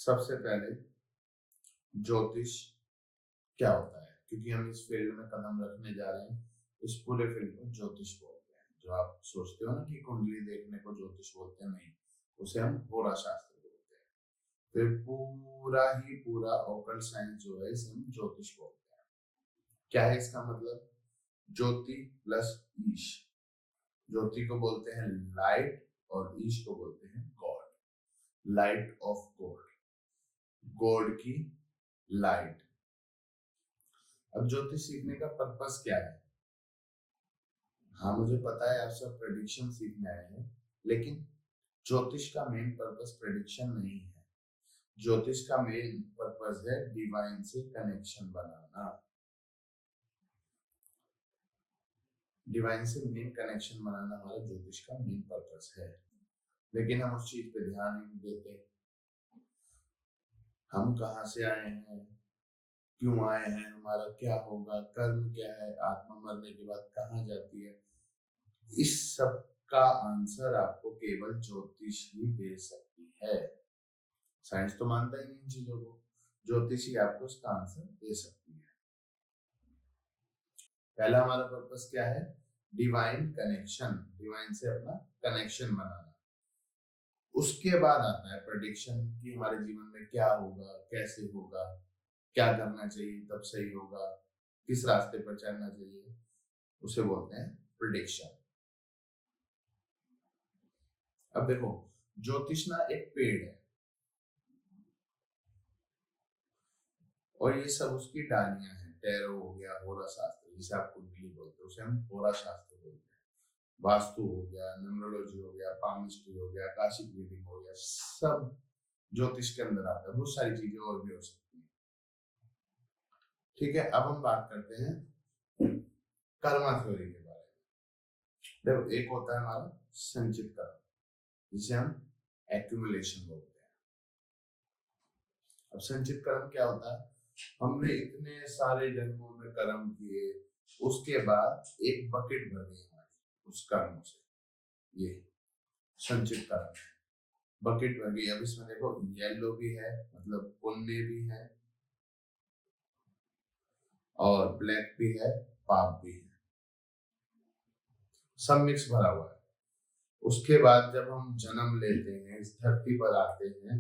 सबसे पहले ज्योतिष क्या होता है, क्योंकि हम इस फील्ड में कदम रखने जा रहे हैं। इस पूरे फील्ड को ज्योतिष बोलते हैं। जो आप सोचते हो ना कि कुंडली देखने को ज्योतिष बोलते हैं, नहीं, उसे हम होरा शास्त्र बोलते हैं। फिर पूरा ऑकल्ट साइंस जो है इसे हम ज्योतिष बोलते हैं। क्या है इसका मतलब? ज्योति प्लस ईश। ज्योति को बोलते हैं लाइट और ईश को बोलते हैं God. Light of God, God की लाइट। अब ज्योतिष सीखने का पर्पस क्या है? हाँ, मुझे पता है आप सब प्रेडिक्शन सीखने आए हैं, लेकिन ज्योतिष का मेन पर्पस प्रेडिक्शन नहीं है। ज्योतिष का मेन पर्पस है डिवाइन से कनेक्शन बनाना। डिवाइन से मेन कनेक्शन बनाना हमारा ज्योतिष का मेन पर्पस है, लेकिन हम उस चीज पे ध्यान नहीं देते। हम कहाँ से आए हैं, क्यों आए हैं, हमारा क्या होगा, कर्म क्या है, आत्मा मरने के बाद कहाँ जाती है, इस सब का आंसर आपको केवल ज्योतिष ही दे सकती है। साइंस तो मानता ही नहीं इन चीजों को, ज्योतिष ही आपको इसका आंसर दे सकती है। पहला हमारा पर्पस क्या है? डिवाइन कनेक्शन, डिवाइन से अपना कनेक्शन बनाना। उसके बाद आता है प्रेडिक्शन कि हमारे जीवन में क्या होगा, कैसे होगा, क्या करना चाहिए तब सही होगा, किस रास्ते पर चलना चाहिए, उसे बोलते हैं प्रेडिक्शन। अब देखो, ज्योतिष ना एक पेड़ है और ये सब उसकी डालियां हैं। टैरो हो गया, होरा शास्त्र जिसे आप कुंडली बोलते हो उसे हम होरा शास्त्र बोलते हैं। वास्तु हो गया, न्यूमरोलॉजी हो गया, पामिस्ट्री हो गया, काशिक रीडिंग हो गया, सब ज्योतिष के अंदर आता है। बहुत सारी चीजें और भी हो सकती हैं। ठीक है, अब हम बात करते हैं कर्मा थ्योरी के बारे में। देखो, एक होता है हमारा संचित कर्म, जिसे हम एक्यूमुलेशन बोलते हैं। अब संचित कर्म क्या होता है? हमने इतने सारे जन्मों में कर्म किए, उसके बाद एक बकेट भर गई हमारी उस कर्मों से, ये संचित कर्म है। बकेट भर गई। अब इसमें देखो, येलो भी है मतलब पुण्य भी है, और ब्लैक भी है, पाप भी है, सब मिक्स भरा हुआ है। उसके बाद जब हम जन्म लेते हैं, इस धरती पर आते हैं,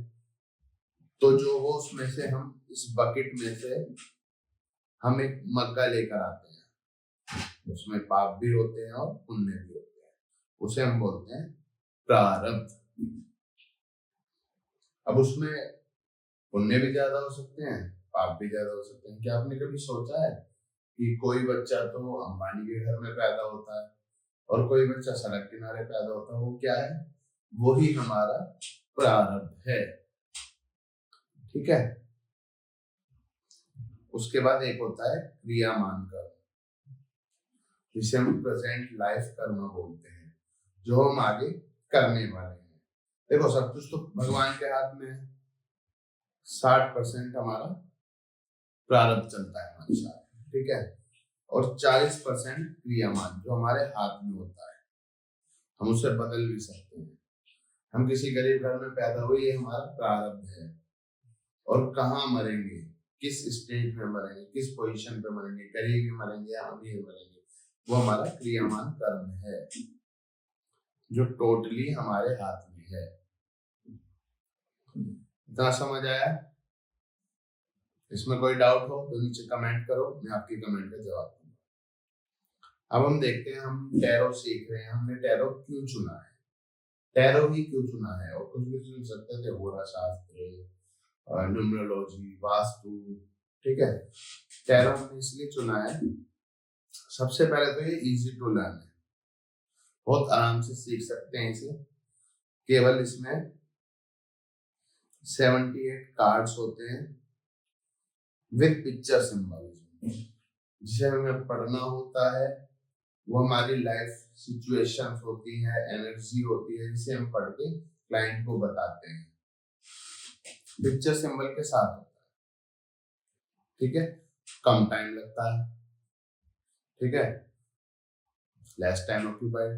तो जो वो उसमें से हम इस बकेट में से हम एक मग्गा लेकर आते हैं। उसमें पाप भी होते हैं और पुण्य भी होते हैं। उसे हम बोलते हैं प्रारब्ध। अब उसमें पुण्य भी ज्यादा हो सकते हैं, पाप भी ज्यादा हो सकते हैं। क्या आपने कभी सोचा है कि कोई बच्चा तो अंबानी के घर में पैदा होता है और कोई बच्चा सड़क किनारे पैदा होता है? वो क्या है? वही हमारा प्रारब्ध है। ठीक है। उसके बाद एक होता है क्रियामान कर्म, जिसे हम प्रेजेंट लाइफ कर्म बोलते हैं, जो हम आगे करने वाले हैं। देखो, सब कुछ तो भगवान के हाथ में है। 60% हमारा प्रारब्ध चलता है हमारे साथ, ठीक है, और 40% क्रियामान जो हमारे हाथ में होता है। हम उसे बदल भी सकते हैं। हम किसी गरीब घर में पैदा हुए, ये हमारा प्रारब्ध है। और कहाँ मरेंगे, किस स्टेज में मरेंगे, किस पोजीशन पे मरेंगे, गरीब ही मरेंगे या अमीर मरेंगे, वो हमारा क्रियामान कर्म है, जो टोटली हमारे हाथ में है। इतना समझ आया? इसमें कोई डाउट हो तो नीचे कमेंट करो, मैं आपकी कमेंट का जवाब दूंगा। अब हम देखते हैं, हम टैरो सीख रहे हैं, हमने टैरो क्यों चुना है? टैरो ही क्यों चुना है? और कुछ भी चुन सकते थे, होरा शास्त्र, न्यूमरोलॉजी, वास्तु, ठीक है। टैरो हमने इसलिए चुना है, सबसे पहले तो ये इजी टू लर्न है, बहुत आराम से सीख सकते हैं इसे। केवल इसमें 78 कार्ड्स होते हैं विद पिक्चर सिंबलिज्म, जिसे हमें पढ़ना होता है। वो हमारी लाइफ सिचुएशंस होती है, एनर्जी होती है, जिसे हम पढ़ के क्लाइंट को बताते हैं। पिक्चर सिंबल के साथ होता है, ठीक है। कम टाइम लगता है, ठीक है, लेस टाइम ऑक्यूपाइड।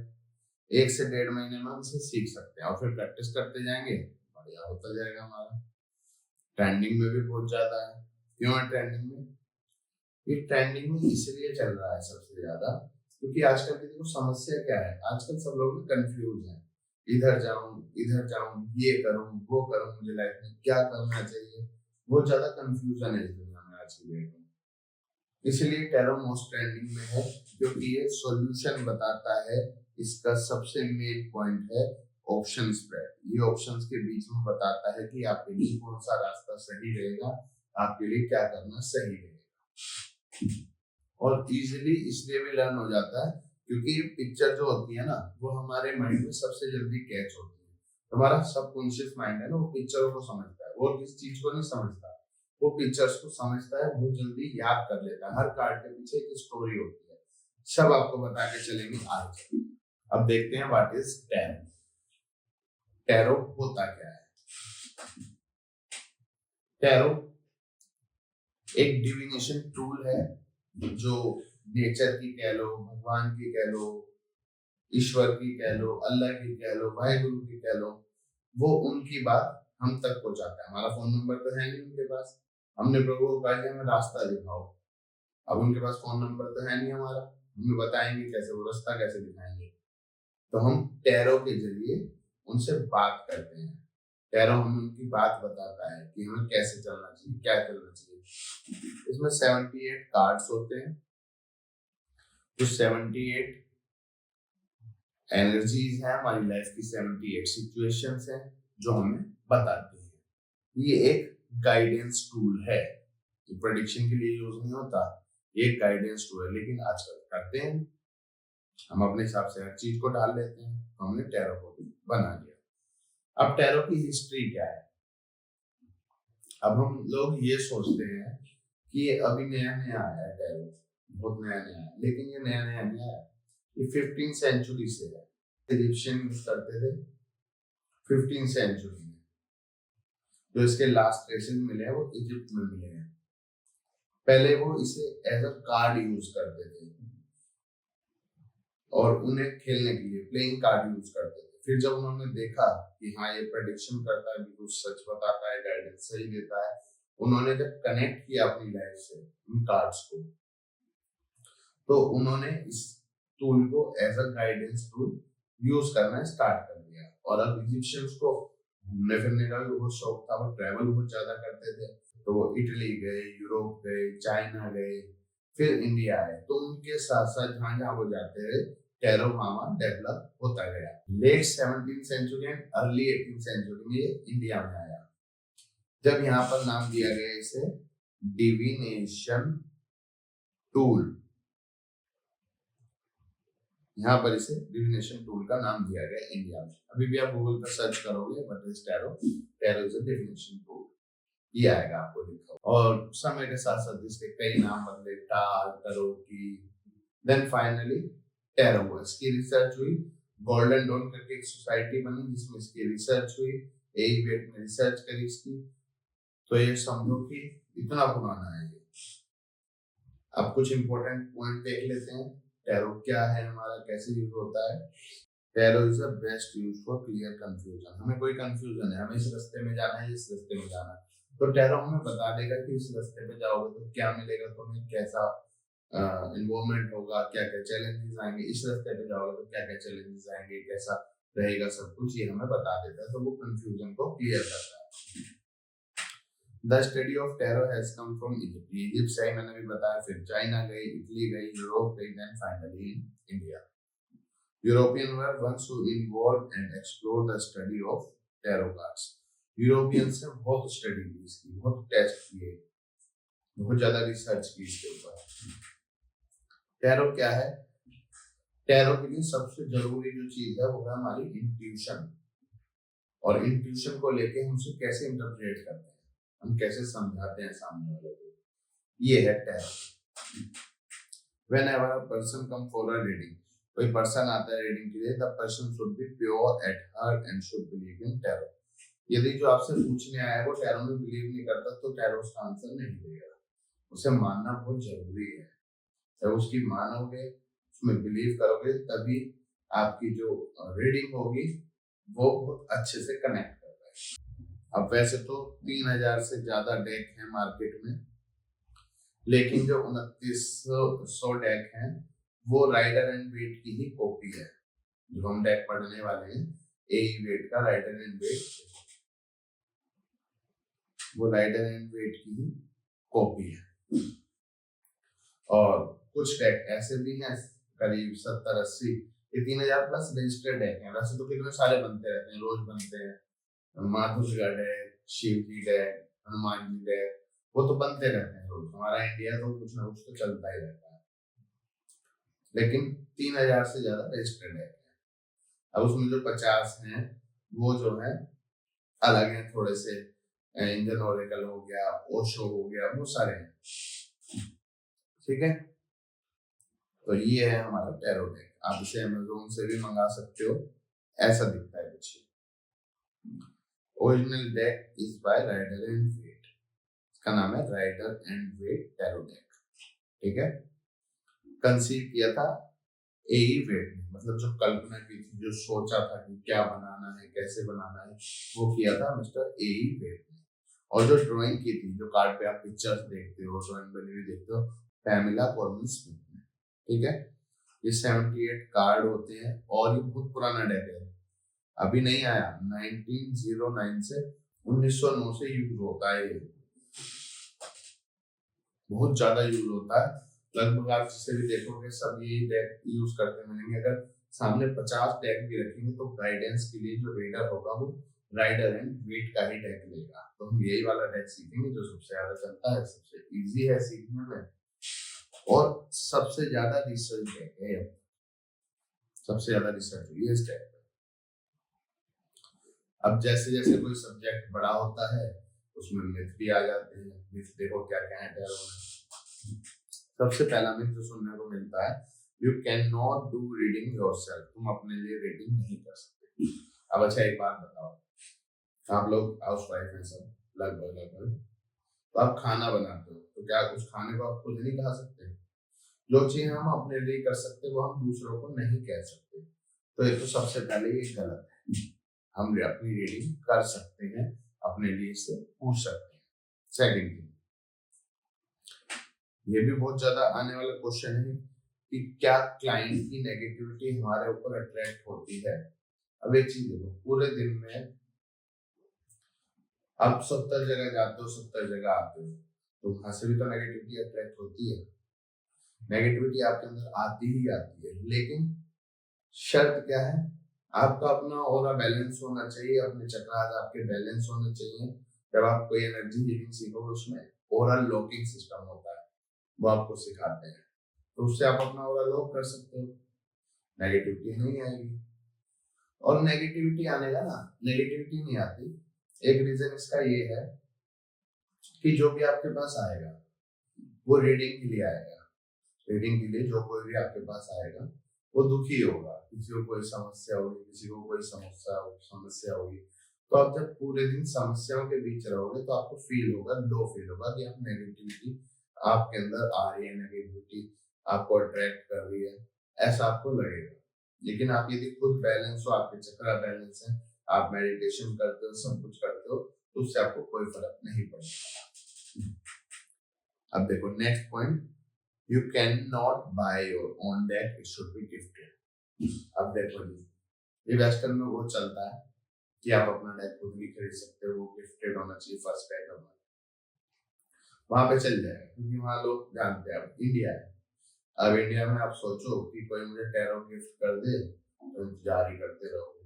1 से 1.5 महीने में हम इसे सीख सकते हैं और फिर प्रैक्टिस करते जाएंगे, बढ़िया होता जाएगा हमारा। ट्रेंडिंग में भी बहुत ज्यादा है। क्यों है ट्रेंडिंग में? ये ट्रेंडिंग में इसलिए चल रहा है सबसे ज्यादा क्योंकि आजकल की देखो समस्या क्या है, आजकल सब लोग कंफ्यूज हैं। इधर जाऊं, ये करूं, वो करूं, मुझे लाइफ में क्या करना चाहिए, बहुत ज्यादा कंफ्यूजन है इस दुनिया में आज की डेट में। इसलिए टैरो मोस्ट ट्रेंडिंग में है क्योंकि ये सॉल्यूशन बताता है। इसका सबसे मेन पॉइंट है ऑप्शन स्प्रेड। ये ऑप्शंस के बीच में बताता है कि आपके लिए कौन सा रास्ता सही रहेगा, आपके लिए क्या करना सही रहेगा। और इजीली इसलिए भी लर्न हो जाता है क्योंकि पिक्चर जो होती है ना वो हमारे माइंड में सबसे जल्दी कैच होती है। हमारा सबकॉन्शियस माइंड है ना, वो पिक्चरों को समझता है, वो किस चीज को नहीं समझता, वो पिक्चर्स को समझता है, बहुत जल्दी याद कर लेता है। हर कार्ड के पीछे एक स्टोरी होती है, सब आपको बता के चलेंगे आज। अब देखते हैं व्हाट इज टैरो। टैरो होता क्या है? टैरो एक डिविनेशन टूल है जो नेचर की कह लो, भगवान की कह लो, ईश्वर की कह लो, अल्लाह की कह लो, वाहिगुरु की कह लो, वो उनकी बात हम तक पहुंचाता है। हमारा फोन नंबर तो है नहीं उनके पास, हमने प्रभु को कहा कि हमें रास्ता दिखाओ, अब उनके पास फोन नंबर तो है नहीं हमारा, हमें बताएंगे कैसे, वो रास्ता कैसे दिखाएंगे? तो हम टैरो के जरिए उनसे बात करते हैं। टैरो हमें उनकी बात बताता है कि हमें कैसे चलना चाहिए, क्या करना चाहिए। इसमें 78 कार्ड्स होते हैं, जो 78 एनर्जीज है, हमारी लाइफ की 78 सिचुएशंस हैं जो हमें बताती हैं। ये एक गाइडेंस टूल है, ये प्रेडिक्शन के लिए यूज नहीं होता, ये गाइडेंस टूल है। लेकिन आजकल करते हैं हम अपने हिसाब से हर चीज को डाल लेते हैं, तो हमने टैरो को भी बना लिया। अब टैरो की हिस्ट्री क्या है? अब हम लोग ये सोचते हैं कि ये अभी नया नया आया है, टैरो बहुत नया नया है, लेकिन ये नया नया नहीं आया, ये 15th सेंचुरी से है। इजिप्शियन यूज करते थे 15th सेंचुरी में। जो इसके लास्ट ट्रेसेस मिले हैं वो इजिप्ट में मिले हैं। पहले वो इसे एज अ कार्ड यूज करते थे और उन्हें खेलने के लिए प्लेइंग कार्ड यूज करते थे। फिर जब उन्होंने देखा कि हाँ ये प्रेडिक्शन करता है, बिल्कुल सच बताता है, गाइडेंस सही देता है, उन्होंने जब कनेक्ट किया अपनी लाइफ से इन कार्ड्स को, तो उन्होंने इस टूल को as a guidance tool use करना स्टार्ट कर दिया। और अब इजिप्शियंस को घूमने फिरने का भी बहुत शौक था, वो ट्रैवल बहुत ज्यादा करते थे, तो वो इटली गए, यूरोप गए, चाइना गए, फिर इंडिया आए। तो उनके साथ साथ जहां जहां वो जाते रहे, टैरो वहां डेवलप होता गया। Late 17th century and early 18th century में ये इंडिया में आया, जब यहाँ पर नाम दिया गया इसे डिविनेशन टूल। यहाँ पर इसे डिविनेशन टूल का नाम दिया गया इंडिया में। अभी भी आप गूगल पर सर्च करोगे what is tarot, tarot is a divination tool, ये आएगा आपको लिखा। और समय के साथ साथ इसके कई नाम बदले, टार, टरोकी, देन फाइनली टैरो हुआ। इसकी रिसर्च हुई, गोल्डन डॉन करके एक सोसाइटी बनी जिसमें इसकी रिसर्च हुई, एईवेट में रिसर्च करी इसकी। तो ये समझो कि इतना पुराना है ये। अब कुछ इंपॉर्टेंट पॉइंट देख लेते हैं, टैरो क्या है हमारा, कैसे यूज होता है। Tarot is the best use for clear confusion. हमें कोई कंफ्यूजन है, हमें इस रास्ते में जाना है, इस रास्ते में जाना है, तो टैरो हमें बता देगा कि इस रास्ते पे जाओगे तो क्या मिलेगा, तुम्हें कैसा इन्वॉल्वमेंट होगा, क्या क्या चैलेंजेस आएंगे, इस रास्ते पे जाओगे तो क्या क्या चैलेंजेस आएंगे, कैसा रहेगा, सब कुछ ये हमें बता देता है। तो वो कंफ्यूजन को क्लियर करता है। The study of tarot has come from Egypt. Egypt से मैंने भी बताया, फिर चाइना गई, इटली गई, यूरोप गई, then finally India. Europeans were ones who involved and explored the study of tarot cards. Europeans ने बहुत स्टडी की इसकी, बहुत टेस्ट किए, बहुत ज्यादा रिसर्च की इसके ऊपर। टैरो क्या है? टैरो के लिए सबसे जरूरी जो चीज है वो है हमारी इंट्यूशन। और इंट्यूशन को लेके हम उसे कैसे इंटरप्रेट करते हैं, हम कैसे समझाते हैं सामने वाले को, ये है tarot. Whenever a person come for a reading, कोई पर्सन आता है रीडिंग के लिए, the person should be pure at heart and should believe in tarot. यदि जो आपसे पूछने आया है वो टैरो में बिलीव नहीं करता तो टैरो उसका आंसर नहीं देगा। उसे मानना बहुत जरूरी है। जब उसकी मानोगे, उसमें बिलीव करोगे, तभी आपकी जो रीडिंग होगी वो बहुत अच्छे से कनेक्ट कर पाएगी। अब वैसे तो 3000 से ज्यादा डेक है मार्केट में, लेकिन जो 2900 डेक हैं वो राइडर एंड वेट की ही कॉपी है। जो हम डेक पढ़ने वाले हैं एई वेट का राइडर एंड वेट, वो राइडर एंड वेट की ही कॉपी है। और कुछ डेक ऐसे भी हैं करीब 70-80, ये 3000 प्लस रजिस्टर्ड डेक हैं। वैसे तो कितने सारे बनते रहते हैं, रोज बनते हैं, माधुर्य डेक, शिव जी डेक, हनुमान जी डेक, वो तो बनते रहते हैं रोज। हमारा इंडिया तो कुछ ना कुछ तो चलता ही रहता है, लेकिन 3000 से ज्यादा रजिस्टर्ड डेक है। अब उसमें जो 50 हैं वो जो है अलग हैं थोड़े से, इंजन ओरेकल हो गया, ओशो हो गया, वो सारे हैं। ठीक है, तो ये है हमारा टैरो डेक। आप इसे अमेज़न से भी मंगा सकते हो, ऐसा दिखता है कुछ। Original deck is by Rider and Waite, इसका नाम है Rider and Waite tarot deck. ठीक है, कंसीव किया था एई वेट ने, मतलब जो कल्पना की थी, जो सोचा था कि क्या बनाना है, कैसे बनाना है, वो किया था मिस्टर एई वेट ने। और जो ड्राइंग की थी, जो कार्ड पे आप पिक्चर्स देखते हो, ड्राइंग बनी हुई देखते हो, पैमिला कॉर्मन स्मिथ ने। ठीक है, ये 78 कार्ड होते हैं और ये बहुत पुराना डेक है, अभी नहीं आया। 1909 से 1909 से यूज होता है, ये बहुत ज्यादा यूज होता है। लगभग आप जिसे भी देखोगे सब ये डेक यूज करते मिलेंगे। अगर सामने 50 डेक भी रखेंगे तो गाइडेंस के लिए जो रीडर होगा वो राइडर एंड वेट का ही डेक लेगा। तो हम यही वाला डेक सीखेंगे जो सबसे ज्यादा चलता है, सबसे इजी है सीखने में, और सबसे ज्यादा रिसर्च डेक है। सबसे ज्यादा रिसर्च ये इस डेक पे। अब जैसे जैसे कोई सब्जेक्ट बड़ा होता है उसमें मिथ भी आ जाते हैं। मिथ देखो क्या क्या है टैरो में। सबसे पहला मिथ जो सुनने को मिलता है, you can not do reading yourself, तुम अपने लिए रीडिंग नहीं कर सकते। अब अच्छा एक बात बताओ, आप लोग हाउसवाइफ हैं सब लगभग, तो आप खाना बनाते हो, तो क्या उस खाने को आप खुद नहीं खा सकते? जो चीज हम अपने लिए कर सकते वो हम दूसरों को नहीं कह सकते। तो ये तो सबसे पहले ये गलत है। हम अपनी रीडिंग कर सकते हैं, अपने लिए से पूछ सकते हैं। सेकंड थिंग, ये भी बहुत ज्यादा आने वाला क्वेश्चन है कि क्या क्लाइंट की नेगेटिविटी हमारे ऊपर अट्रैक्ट होती है? अब एक चीज देखो, पूरे दिन में आप 70 जगह जाते हो, 70 जगह आते हो, तो वहां से भी तो नेगेटिविटी अट्रैक्ट होती है। नेगेटिविटी आपके अंदर आती ही आती है, लेकिन शर्त क्या है? आपका अपना ऑरा बैलेंस होना चाहिए, अपने चक्रास आपके बैलेंस होने चाहिए। जब आप कोई एनर्जी हीलिंग सीखोगे उसमें ऑरा लॉकिंग सिस्टम होता है, वो आपको सिखाते हैं, तो उससे आप अपना ऑरा लॉक कर सकते हो, नेगेटिविटी नहीं आएगी। और नेगेटिविटी आने का ना, नेगेटिविटी नहीं आती, एक रीजन इसका ये है कि जो भी आपके पास आएगा वो रीडिंग के लिए आएगा। रीडिंग के लिए जो कोई भी आपके पास आएगा वो दुखी होगा, किसी को कोई समस्या होगी, किसी को कोई समस्या होगी। तो आप जब पूरे दिन समस्याओं के बीच रहोगे तो आपको फील होगा, लो फील होगा कि आप नेगेटिविटी आपके अंदर आ रही है, नेगेटिविटी आपको अट्रैक्ट कर रही है, ऐसा आपको लगेगा। लेकिन आप यदि खुद बैलेंस हो, आपके चक्रा बैलेंस है, आप मेडिटेशन करते हो, सब कुछ करते हो, तो उससे आपको कोई फर्क नहीं पड़ेगा। अब देखो next point, you cannot buy your own deck, it should be gifted। अब देखो जी, ये वेस्टर्न में वो चलता है कि आप अपना डेक खुद भी खरीद सकते हो, वो गिफ्टेड होना चाहिए फर्स्ट डेक हमारा, वहां पे चल जाएगा, क्योंकि वहां लोग जानते हैं। अब इंडिया है, अब इंडिया में आप सोचो कि कोई मुझे टैरो गिफ्ट कर दे, तो इंतजार ही करते रहोगे,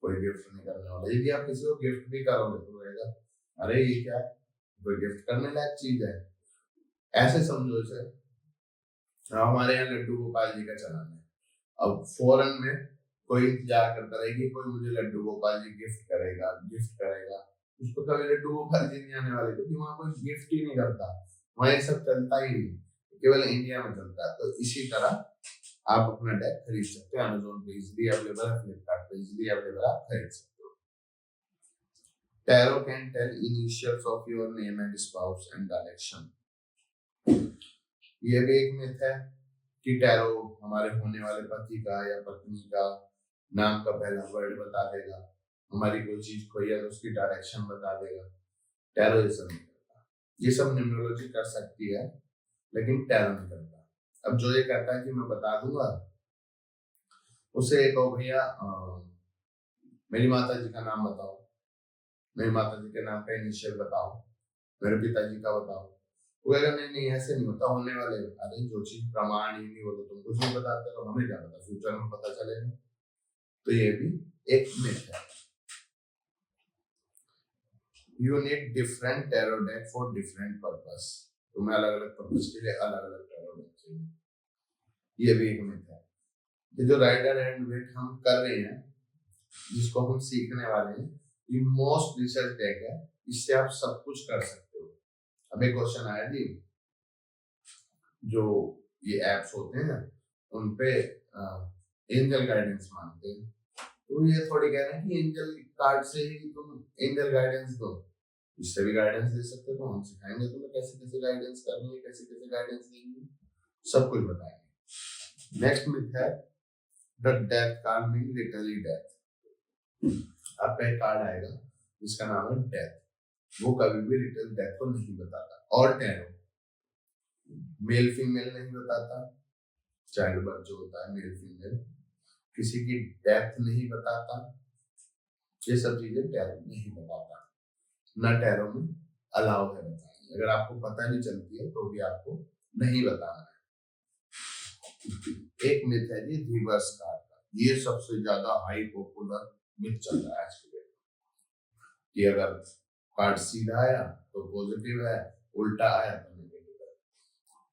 कोई गिफ्ट नहीं करने वाला। यदि आप किसी को गिफ्ट भी करोगे तो रहेगा, अरे ये क्या है, कोई गिफ्ट करने लायक चीज है, ऐसे समझो इसे। हमारे यहाँ लड्डू गोपाल जी का चलन है। अब फॉरेन में कोई इंतजार करता रहे कि कोई मुझे लड्डू गोपाल जी गिफ्ट करेगा, उसको कभी लड्डू गोपाल जी नहीं आने वाले, क्योंकि वहां कोई गिफ्ट ही नहीं करता, वहां ये सब चलता ही नहीं, केवल इंडिया में चलता है। तो इसी तरह आप अपना डेक खरीद सकते हो, अमेज़न पे इजीली अवेलेबल है, फ्लिपकार्ट पे इजीली अवेलेबल, आप खरीद सकते हो। Tarot can tell initials of your name and spouse and direction. ये भी एक मिथ है कि टैरो हमारे होने वाले पति का या पत्नी का नाम का पहला वर्ड बता देगा। हमारी कोई चीज खोई है तो उसकी डायरेक्शन बता देगा। टैरो ये सब नहीं करता। ये सब न्यूमरोलॉजी कर सकती है लेकिन टैरो नहीं करता। अब जो ये कहता है कि मैं बता दूंगा, उसे कहो भैया मेरी माता जी का नाम बताओ, मेरी माता जी के नाम का इनिशियल बताओ, मेरे पिताजी का बताओ। वो कहेगा नहीं नहीं ऐसे नहीं होता, होने वाले। अरे जो चीज प्रमाण ही नहीं हो तो तुम कुछ नहीं बताते, तो हमें क्या पता, फ्यूचर में पता चलेगा। तो ये भी एक मिथ है। You need different tarot deck for different purpose. तुम्हें अलग अलग पर्पस के लिए अलग अलग टैरो डेक चाहिए। ये भी एक मिथ है। ये जो राइडर एंड वेट हम कर रहे हैं, जिसको हम सीखने वाले हैं, ये मोस्ट रिसर्च डेक है। इससे आप सब कुछ कर सकते हो। अब एक क्वेश्चन आया जी, जो ये एप्स होते हैं उनपे एंजल गाइडेंस मांगते हैं, तो ये थोड़ी कह रहे हैं कि एंजल कार्ड से ही तुम एंजल गाइडेंस दो। इससे भी गाइडेंस दे सकते हो, तो हम सिखाएंगे तुम्हें कैसे कैसे गाइडेंस करनी है, कैसे कैसे गाइडेंस देंगे, सब कुछ बताएंगे। नेक्स्ट मिथ है the death card mean literally death. आपका एक कार्ड आएगा जिसका नाम है डेथ, वो कभी भी लिटरल डेथ को नहीं बताता। और टैरो मेल फीमेल नहीं बताता, चाइल्ड बर्थ जो होता है मेल फीमेल, किसी की डेथ नहीं बताता, ये सब चीजें टैरो नहीं बताता, ना टैरो में अलाउ है बताना। अगर आपको पता नहीं चलती है तो भी आपको नहीं बताना है। एक मिथ है जी रिवर्स कार्ड का, ये सबसे ज्यादा हाई पॉपुलर मिथ चल रहा है आज के डेट कि अगर कार्ड सीधा आया तो पॉजिटिव है, उल्टा आया तो नेगेटिव है।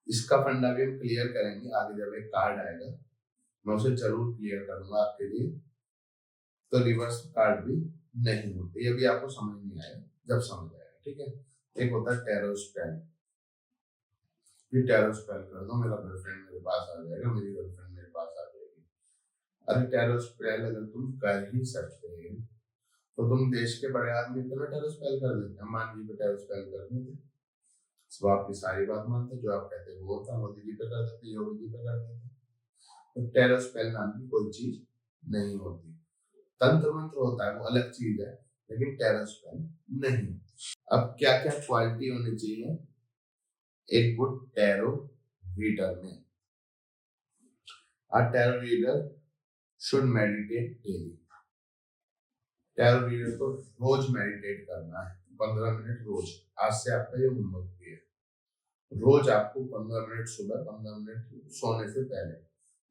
इसका फंडा भी हम क्लियर करेंगे आगे, जब एक कार्ड आएगा मैं उसे जरूर क्लियर करूंगा आपके लिए। तो रिवर्स कार्ड भी नहीं होते, ये भी आपको समझ नहीं आएगा, जब समझ आएगा, ठीक है। एक होता है टैरो स्पेल, ये टैरो स्पेल कर दो, मेरा गर्लफ्रेंड मेरे पास आ जाएगा, मेरी गर्लफ्रेंड मेरे पास आ जाएगी। अरे टैरो स्पेल अगर तुम कर ही सकते हैं तो तुम देश के बड़े आदमी पे टैरो स्पेल कर देते, अम्बानी जी पे टैरो स्पेल कर देते, सब आपकी सारी बात मानते, जो आप कहते वो होता, मोदी जी पे कर देते, योगी जी पे कर देते। तो टैरो स्पेल नाम की कोई चीज नहीं होती। तंत्र मंत्र होता है वो अलग चीज है, लेकिन टैरो स्पेल नहीं। अब क्या क्या क्वालिटी होनी चाहिए एक गुड टैरो रीडर में? A tarot reader should meditate daily. Tarot reader को रोज मेडिटेट करना है, 15 मिनट रोज। आज से आपका ये होमवर्क भी है, रोज आपको 15 मिनट सुबह, 15 मिनट सोने से पहले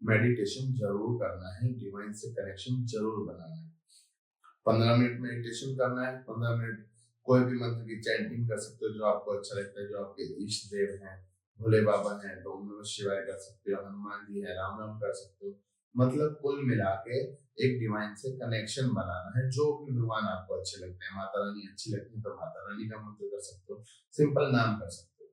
मेडिटेशन जरूर करना है, डिवाइन से कनेक्शन जरूर बनाना है। 15 मिनट मेडिटेशन करना है, 15 मिनट कोई भी मंत्र की चैंटिंग कर सकते हो जो आपको अच्छा लगता है, जो आपके इष्ट देव हैं, भोले बाबा हैं तो ओम नमः शिवाय कर सकते हो, हनुमान जी है, राम राम कर सकते हो। मतलब कुल मिला के एक डिवाइन से कनेक्शन बनाना है। जो भी भगवान आपको अच्छे लगते हैं, माता रानी अच्छी लगती है तो माता रानी का मंत्र कर सकते हो, सिंपल नाम कर सकते हो।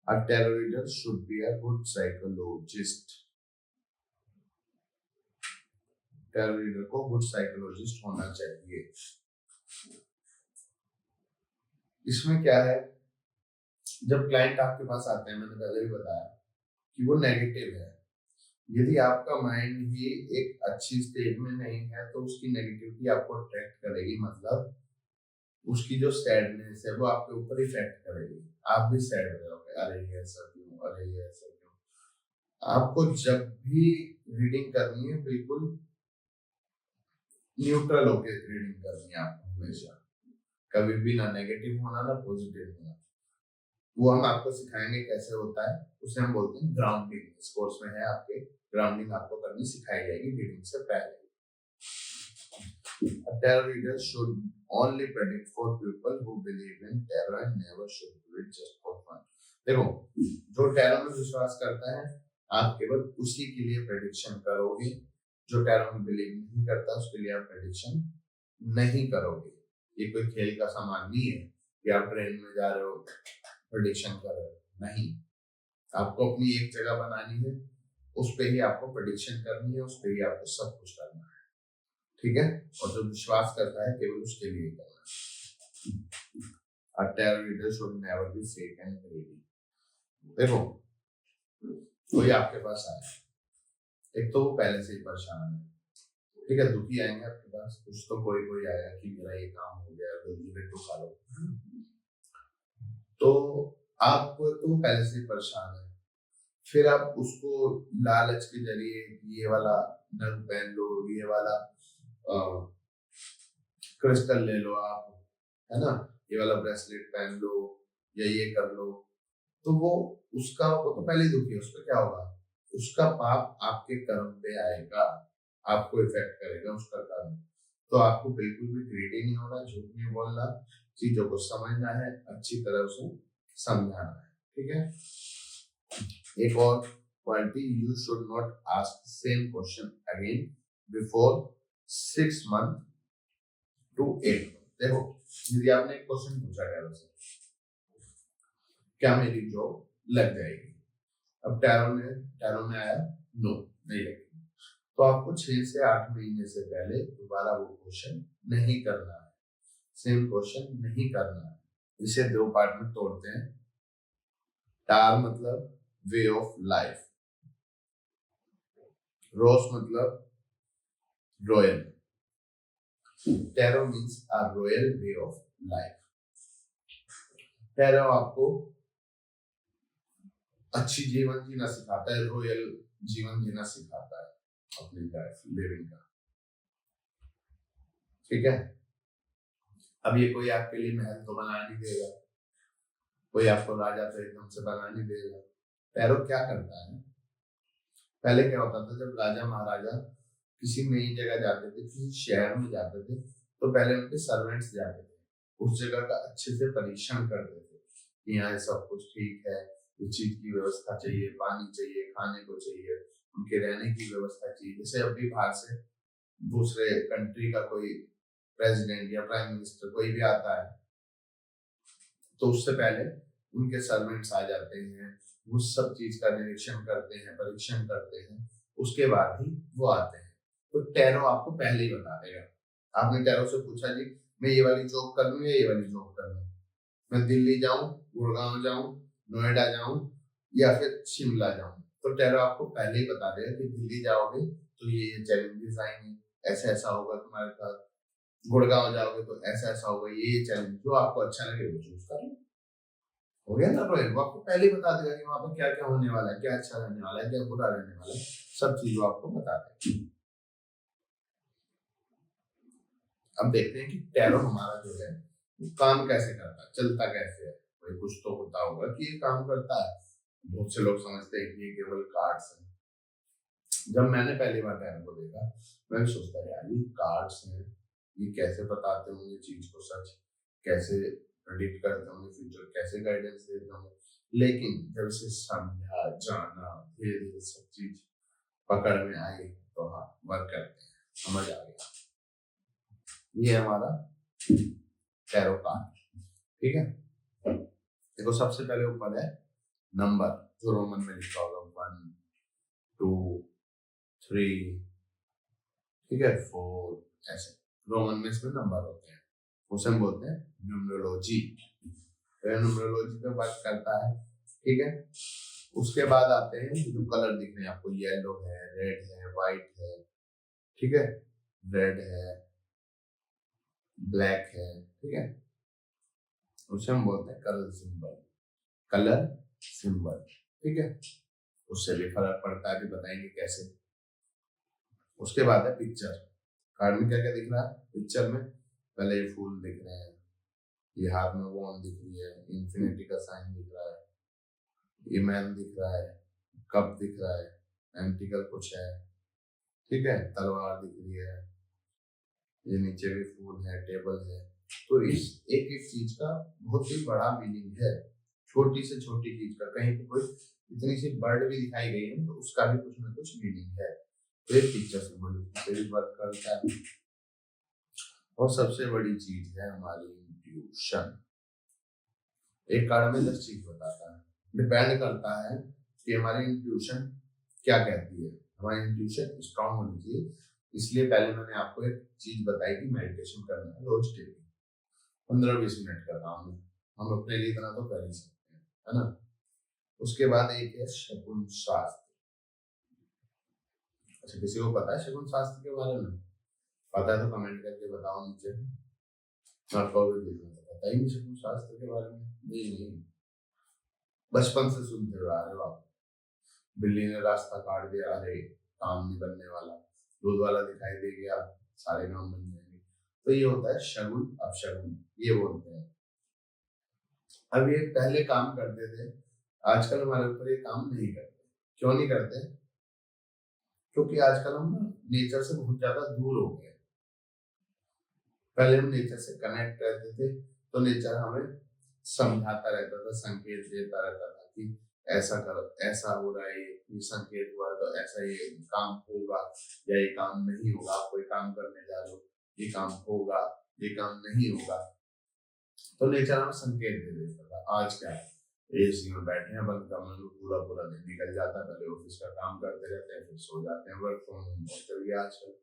A tarot reader should be a good psychologist. Tarot reader को गुड साइकोलॉजिस्ट होना चाहिए। इसमें क्या है, जब क्लाइंट आपके पास आते हैं, मैंने पहले भी बताया कि वो नेगेटिव है, यदि आपका माइंड ही एक अच्छी स्टेट में नहीं है तो उसकी नेगेटिविटी आपको अट्रैक्ट करेगी, मतलब उसकी जो सैडनेस है वो आपके ऊपर इफेक्ट करेगी, आप भी सैड हो जाओगे, अरे ये ऐसा क्यों, अरे ये ऐसा क्यों। आपको जब भी रीडिंग करनी है बिल्कुल न्यूट्रल होकर रीडिंग करनी है आपको हमेशा, कभी भी ना नेगेटिव होना ना पॉजिटिव होना। वो हम आपको सिखाएंगे कैसे होता है, उसे हम बोलते हैं ग्राउंडिंग। इस कोर्स में है आपके, ग्राउंडिंग आपको करनी सिखाई जाएगी रीडिंग से पहले। A tarot reader should only predict for people who believe in tarot and never should do it just for fun. देखो, जो टैरो में विश्वास करता है आप केवल उसी के लिए प्रेडिक्शन करोगे, जो टैरो में बिलीव नहीं करता उसके लिए आप प्रेडिक्शन नहीं करोगे। ये कोई खेल का सामान नहीं है कि आप ट्रेन में जा रहे हो प्रेडिक्शन कर रहे हो, नहीं। आपको अपनी एक जगह बनानी है, उस पे ही आपको प्रेडिक्शन करनी है, उस पे ही आपको सब कुछ करना है, ठीक है। और जो विश्वास करता है केवल उसके लिए करना है। A tarot reader should never be fake and greedy. देखो, कोई आपके पास आया, एक तो वो पहले से ही परेशान है, ठीक है, दुखी आएंगे आपके पास, कुछ तो कोई कोई आएगा कि मेरा ये काम हो गया, जल्दी टुका लो। तो आप तो पहले से परेशान है, फिर आप उसको लालच के जरिए ये वाला नग पहन लो, ये वाला क्रिस्टल ले लो आप, है ना, ये वाला ब्रेसलेट पहन लो या ये कर लो, तो वो तो पहले ही दुखी है, उस पर क्या होगा, उसका पाप आपके कर्म पे आएगा, आपको इफेक्ट करेगा उसका कर्म। तो आपको बिल्कुल भी ग्रीडी नहीं होना, झूठ नहीं बोलना, चीजों को समझना है, अच्छी तरह उसे समझाना है, ठीक है। एक और quality, you should not ask same question again before 6 months to 8 months। देखो, यदि आपने एक क्वेश्चन पूछा टैरो से, क्या मेरी जॉब लग जाएगी, अब टैरो में आया नो, नहीं लगेगी, तो आपको 6 से 8 महीने से पहले दोबारा वो क्वेश्चन नहीं करना है, सेम क्वेश्चन नहीं करना है। इसे 2 पार्ट में तोड़ते हैं। टार मतलब वे ऑफ लाइफ, रोस मतलब royal, tarot means a royal way of life. Tarot आपको अच्छी जीवन जीना सिखाता है, रॉयल जीवन जीना सिखाता है, अपनी लाइफ लिविंग का, ठीक है। अब ये कोई आपके लिए महल तो बना नहीं देगा, कोई आपको राजा तो एकदम से बना नहीं देगा। टैरो क्या करता है, पहले क्या होता था, जब राजा महाराजा किसी नई जगह जाते थे, किसी शहर में जाते थे, तो पहले उनके सर्वेंट्स जाते थे, उस जगह का अच्छे से परीक्षण करते थे कि यहाँ सब कुछ ठीक है, इस चीज की व्यवस्था चाहिए, पानी चाहिए, खाने को चाहिए, उनके रहने की व्यवस्था चाहिए। जैसे अभी बाहर से दूसरे कंट्री का कोई प्रेसिडेंट या प्राइम मिनिस्टर कोई भी आता है, तो उससे पहले उनके सर्वेंट्स आ जाते हैं, वो सब चीज का निरीक्षण करते हैं, परीक्षण करते हैं, उसके बाद ही वो आते हैं। तो टैरो आपको पहले ही बता देगा। आपने टैरो से पूछा जी मैं ये वाली जॉब कर लूं या ये वाली जॉब कर लूं, मैं दिल्ली जाऊं, गुड़गांव जाऊं, नोएडा जाऊं या फिर शिमला जाऊं, तो टैरो आपको पहले ही बता देगा कि दिल्ली जाओगे तो ये चैलेंजेस आएंगे, ऐसा ऐसा होगा तुम्हारे साथ, गुड़गांव जाओगे तो ऐसा ऐसा होगा, ये चैलेंज, जो आपको अच्छा लगे वो चूज कर लो। हो गया ना रोहित, वो आपको पहले ही बता देगा कि वहां पर क्या क्या होने वाला है, क्या अच्छा रहने वाला है, क्या बुरा रहने वाला है, सब चीज वो आपको बता देगा। अब देखते हैं कि टैरो हमारा जो है वो काम कैसे करता है, चलता कैसे है। भाई कुछ तो होता होगा कि ये काम करता है। बहुत से लोग समझते हैं कि ये केवल कार्ड्स है। जब मैंने पहली बार टैरो को देखा, मैं भी सोचता है यार ये कार्ड्स हैं, ये कैसे बताते होंगे चीज को सच, कैसे प्रेडिक्ट करते होंगे फ्यूचर, कैसे गाइडेंस देते होंगे। लेकिन जब इसे समझा, जाना, धीरे धीरे सब चीज पकड़ में आई, तो हाँ वर्क करते हैं, समझ आ गया। ये हमारा टैरो कार्ड, ठीक है। देखो सबसे पहले ऊपर है नंबर, जो रोमन में लिखा होगा 1 2 3, ठीक है, 4, ऐसे रोमन में इसमें नंबर होते हैं, उसे हम बोलते हैं न्यूमरोलॉजी। न्यूमरोलॉजी पे बात करता है, ठीक है। उसके बाद आते हैं जो कलर दिख रहे हैं आपको, येलो है, रेड है, व्हाइट है, ठीक है, रेड है, ब्लैक है, ठीक है, उसे हम बोलते हैं कलर सिंबल, कलर सिंबल, ठीक है। उससे भी फर्क पड़ता है, भी बताएंगे कैसे। उसके बाद है पिक्चर। कार्ड में क्या क्या दिख रहा है, पिक्चर में पहले ये फूल दिख रहे हैं, ये हाथ में वॉन दिख रही है, इन्फिनिटी का साइन दिख रहा है, ये मैन दिख रहा है, कप दिख रहा है, एंटिकल कुछ है, ठीक है, तलवार दिख रही है, ये नीचे भी फूल है, टेबल है। तो इस एक एक चीज का बहुत ही बड़ा मीनिंग है, छोटी से छोटी चीज का, कहीं पे कोई इतनी सी बर्ड भी दिखाई गई है तो उसका भी कुछ ना कुछ मीनिंग है। तो एक पिक्चर से भी वर्क करता है। और सबसे बड़ी चीज है हमारी इंट्यूशन। एक कार्ड में 10 चीज बताता है, डिपेंड करता है कि हमारी इंट्यूशन क्या कहती है। हमारी इंट्यूशन स्ट्रांग होनी चाहिए, इसलिए पहले मैंने आपको एक चीज बताई कि मेडिटेशन करना है रोज डेली, 15-20 मिनट का काम है, हम अपने लिए इतना तो कर ही सकते हैं, है ना। उसके बाद एक है शकुन शास्त्र। अच्छा, किसी को पता है शकुन शास्त्र के बारे में? पता है तो कमेंट करके बताओ नीचे। आपको भी पता ही नहीं शकुन शास्त्र के बारे में? नहीं, बचपन से सुनते हुए आ रहे हो आप। बिल्ली ने रास्ता काट दिया, अरे काम नहीं बनने वाला, दूध वाला दिखाई दे गया, सारे काम बन जाएंगे। तो ये होता है शगुन अपशगुन, ये बोलते हैं। अब ये पहले काम करते थे, आजकल हमारे ऊपर ये काम नहीं करते। क्यों नहीं करते? क्योंकि आजकल हम नेचर से बहुत ज्यादा दूर हो गए। पहले हम नेचर से कनेक्ट रहते थे, तो नेचर हमें समझाता रहता था, संकेत देता रहता था कि ऐसा करो, ऐसा हो रहा है, ये संकेत हुआ तो ऐसा ये काम होगा या ये काम नहीं होगा। आप कोई काम करने जा रहे हो, ये काम होगा, ये काम नहीं होगा, तो नेचर हमें संकेत दे देता था। आज क्या है, एसी में बैठे हैं बंद कमरे में, पूरा पूरा दिन निकल जाता है, पहले ऑफिस का काम करते रहते हैं, फिर सो जाते हैं। वर्क फ्रॉम होम चल गया आजकल।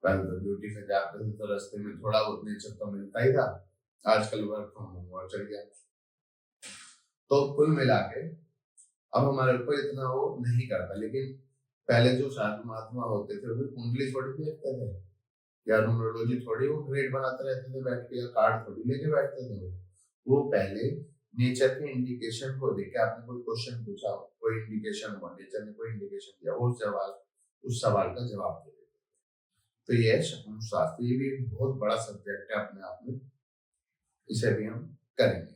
पहले तो ड्यूटी पे जाते थे तो रास्ते में थोड़ा बहुत नेचर तो मिलता ही था, आजकल वर्क फ्रॉम होम और चल गया। तो कुल मिला के अब हमारे ऊपर इतना वो नहीं करता। लेकिन पहले जो साधु महात्मा होते थे वो कुंडली थोड़ी देखते थे या न्यूमरोलॉजी थोड़ी वो ग्रेड बनाते रहते थे बैठ के, या कार्ड थोड़ी लेके बैठते थे। वो पहले नेचर के इंडिकेशन को देख के, आपने कोई क्वेश्चन पूछा, कोई इंडिकेशन हुआ, नेचर ने कोई इंडिकेशन दिया, उस सवाल का जवाब दे देते। तो ये है शकुन शास्त्र। ये भी एक बहुत बड़ा सब्जेक्ट है अपने आप में, इसे भी हम करेंगे।